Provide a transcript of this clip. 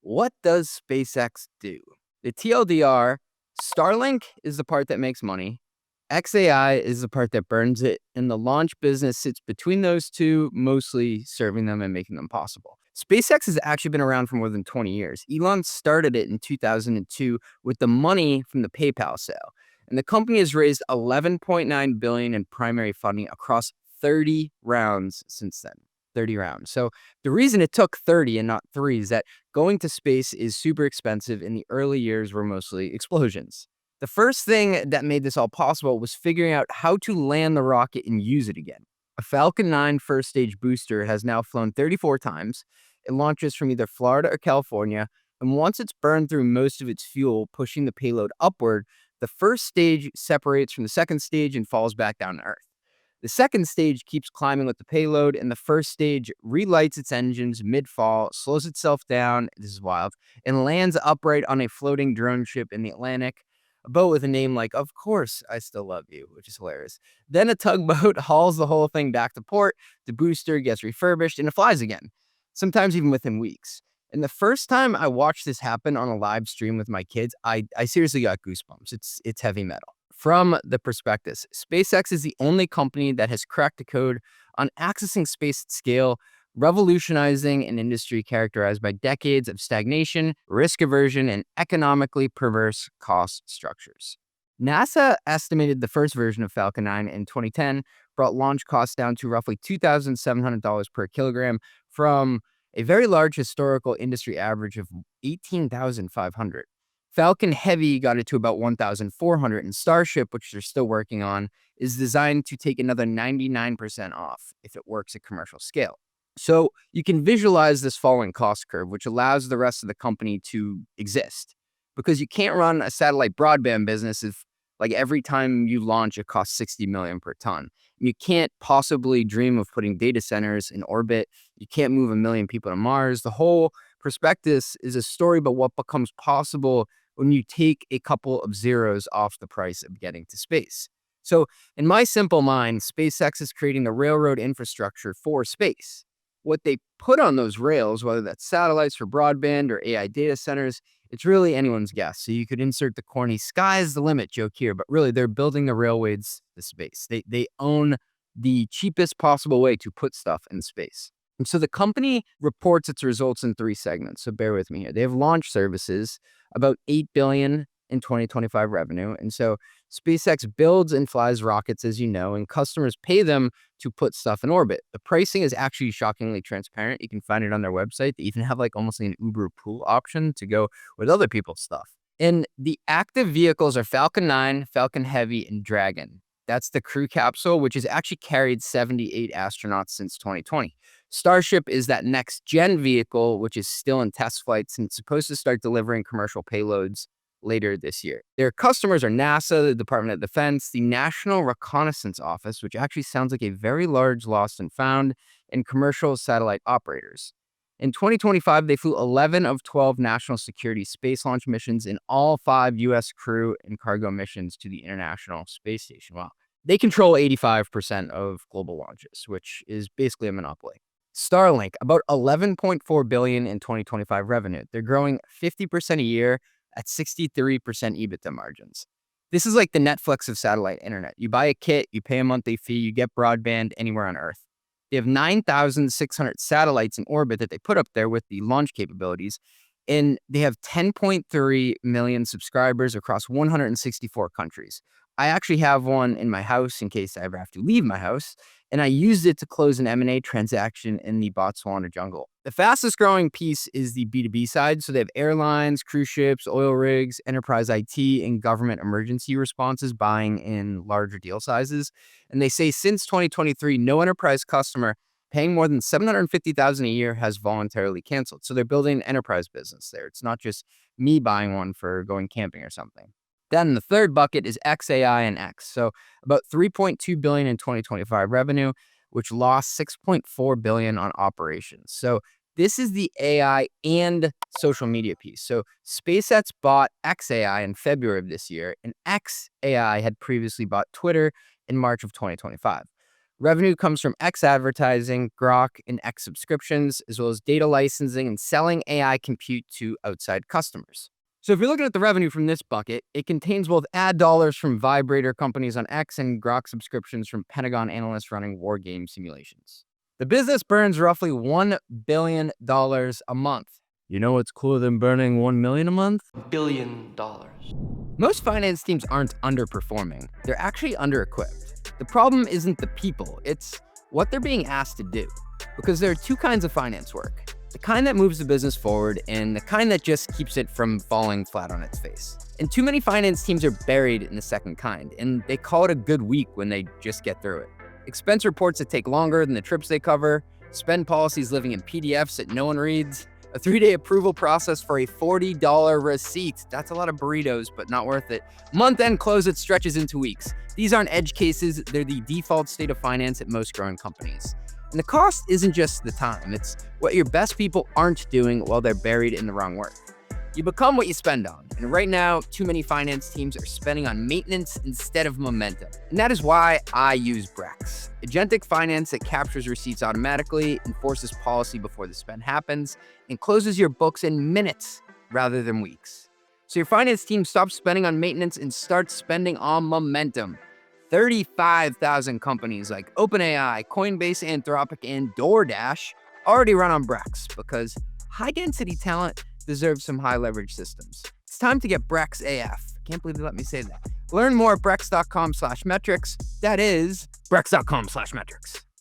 What does SpaceX do? The TLDR, Starlink is the part that makes money. XAI is the part that burns it, and the launch business sits between those two, mostly serving them and making them possible. SpaceX has actually been around for more than 20 years. Elon started it in 2002 with the money from the PayPal sale, and the company has raised 11.9 billion in primary funding across 30 rounds since then. 30 rounds. So the reason it took 30 and not 3 is that going to space is super expensive, and the early years were mostly explosions. The first thing that made this all possible was figuring out how to land the rocket and use it again. A Falcon 9 first stage booster has now flown 34 times. It launches from either Florida or California, and once it's burned through most of its fuel, pushing the payload upward, the first stage separates from the second stage and falls back down to Earth. The second stage keeps climbing with the payload, and the first stage relights its engines mid-fall, slows itself down, this is wild, and lands upright on a floating drone ship in the Atlantic. A boat with a name like "Of Course I Still Love You," which is hilarious. Then a tugboat hauls the whole thing back to port, the booster gets refurbished, and it flies again, sometimes even within weeks. And the first time I watched this happen on a live stream with my kids, I seriously got goosebumps. It's heavy metal. From the prospectus, SpaceX is the only company that has cracked the code on accessing space at scale, revolutionizing an industry characterized by decades of stagnation, risk aversion, and economically perverse cost structures. NASA estimated the first version of Falcon 9 in 2010 brought launch costs down to roughly $2,700 per kilogram from a very large historical industry average of $18,500. Falcon Heavy got it to about 1,400, and Starship, which they're still working on, is designed to take another 99% off if it works at commercial scale. So you can visualize this falling cost curve, which allows the rest of the company to exist. Because you can't run a satellite broadband business if, like, every time you launch, it costs 60 million per ton. You can't possibly dream of putting data centers in orbit. You can't move a million people to Mars. The whole prospectus is a story about what becomes possible when you take a couple of zeros off the price of getting to space. So, in my simple mind, SpaceX is creating the railroad infrastructure for space. What they put on those rails, whether that's satellites for broadband or AI data centers, it's really anyone's guess. So you could insert the corny "sky's the limit" joke here, but really they're building the railways to space. They own the cheapest possible way to put stuff in space. And so the company reports its results in three segments. So bear with me here. They have launch services, about 8 billion in 2025 revenue. And so SpaceX builds and flies rockets, as you know, and customers pay them to put stuff in orbit. The pricing is actually shockingly transparent. You can find it on their website. They even have like almost an Uber pool option to go with other people's stuff. And the active vehicles are Falcon 9, Falcon Heavy, and Dragon. That's the crew capsule, which has actually carried 78 astronauts since 2020. Starship is that next gen vehicle, which is still in test flights and it's supposed to start delivering commercial payloads later this year. Their customers are NASA, the Department of Defense, the National Reconnaissance Office, which actually sounds like a very large lost and found, and commercial satellite operators. In 2025, they flew 11 of 12 national security space launch missions and all 5 U.S. crew and cargo missions to the International Space Station. Wow. They control 85% of global launches, which is basically a monopoly. Starlink, about 11.4 billion in 2025 revenue. They're growing 50% a year at 63% EBITDA margins. This is like the Netflix of satellite internet. You buy a kit, you pay a monthly fee, you get broadband anywhere on Earth. They have 9,600 satellites in orbit that they put up there with the launch capabilities, and they have 10.3 million subscribers across 164 countries. I actually have one in my house in case I ever have to leave my house, and I used it to close an M&A transaction in the Botswana jungle. The fastest growing piece is the B2B side. So they have airlines, cruise ships, oil rigs, enterprise IT, and government emergency responses buying in larger deal sizes. And they say since 2023, no enterprise customer paying more than $750,000 a year has voluntarily canceled. So they're building an enterprise business there. It's not just me buying one for going camping or something. Then the third bucket is XAI and X. So about 3.2 billion in 2025 revenue, which lost 6.4 billion on operations. So this is the AI and social media piece. So SpaceX bought XAI in February of this year, and XAI had previously bought Twitter in March of 2025. Revenue comes from X advertising, Grok, and X subscriptions, as well as data licensing and selling AI compute to outside customers. So if you're looking at the revenue from this bucket, it contains both ad dollars from vibrator companies on X and Grok subscriptions from Pentagon analysts running war game simulations. The business burns roughly $1 billion a month. You know what's cooler than burning $1 million a month? $1 billion. Most finance teams aren't underperforming. They're actually under-equipped. The problem isn't the people, it's what they're being asked to do. Because there are two kinds of finance work. The kind that moves the business forward and the kind that just keeps it from falling flat on its face. And too many finance teams are buried in the second kind, and they call it a good week when they just get through it. Expense reports that take longer than the trips they cover, spend policies living in PDFs that no one reads, a 3-day approval process for a $40 receipt. That's a lot of burritos, but not worth it. Month-end close that stretches into weeks. These aren't edge cases, they're the default state of finance at most growing companies. And the cost isn't just the time, it's what your best people aren't doing while they're buried in the wrong work. You become what you spend on, and right now, too many finance teams are spending on maintenance instead of momentum. And that is why I use Brex, agentic finance that captures receipts automatically, enforces policy before the spend happens, and closes your books in minutes rather than weeks. So your finance team stops spending on maintenance and starts spending on momentum. 35,000 companies like OpenAI, Coinbase, Anthropic, and DoorDash already run on Brex because high-density talent deserves some high-leverage systems. It's time to get Brex AF. Can't believe they let me say that. Learn more at brex.com/metrics. That is brex.com/metrics.